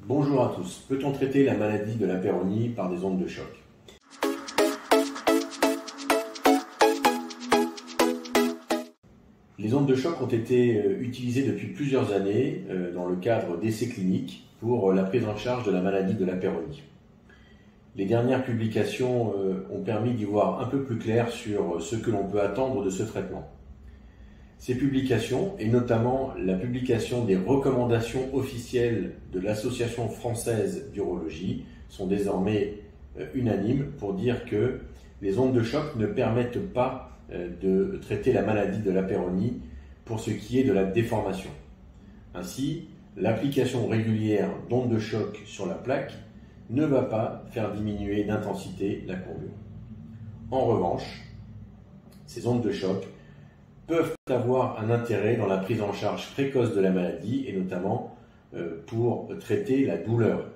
Bonjour à tous. Peut-on traiter la maladie de la Peyronie par des ondes de choc? Les ondes de choc ont été utilisées depuis plusieurs années dans le cadre d'essais cliniques pour la prise en charge de la maladie de la Peyronie. Les dernières publications ont permis d'y voir un peu plus clair sur ce que l'on peut attendre de ce traitement. Ces publications, et notamment la publication des recommandations officielles de l'Association française d'urologie, sont désormais unanimes pour dire que les ondes de choc ne permettent pas de traiter la maladie de la Peyronie pour ce qui est de la déformation. Ainsi, l'application régulière d'ondes de choc sur la plaque ne va pas faire diminuer d'intensité la courbure. En revanche, ces ondes de choc peuvent avoir un intérêt dans la prise en charge précoce de la maladie et notamment pour traiter la douleur.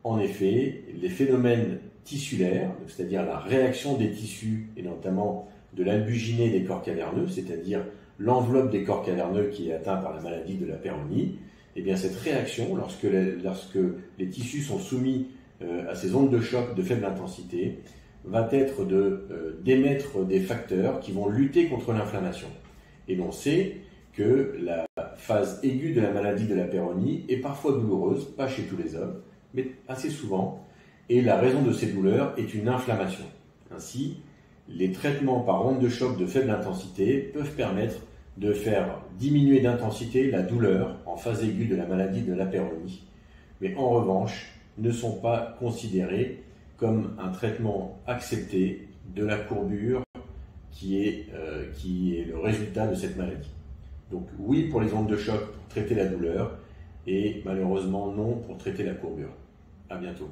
En effet, les phénomènes tissulaires, c'est-à-dire la réaction des tissus et notamment de l'albuginée des corps caverneux, c'est-à-dire l'enveloppe des corps caverneux qui est atteinte par la maladie de la Peyronie, et bien cette réaction, lorsque les tissus sont soumis à ces ondes de choc de faible intensité, va être d'émettre des facteurs qui vont lutter contre l'inflammation. Et l'on sait que la phase aiguë de la maladie de la Peyronie est parfois douloureuse, pas chez tous les hommes, mais assez souvent, et la raison de ces douleurs est une inflammation. Ainsi, les traitements par ondes de choc de faible intensité peuvent permettre de faire diminuer d'intensité la douleur en phase aiguë de la maladie de la Peyronie, mais en revanche ne sont pas considérés comme un traitement accepté de la courbure qui est le résultat de cette maladie. Donc oui pour les ondes de choc pour traiter la douleur et malheureusement non pour traiter la courbure. À bientôt.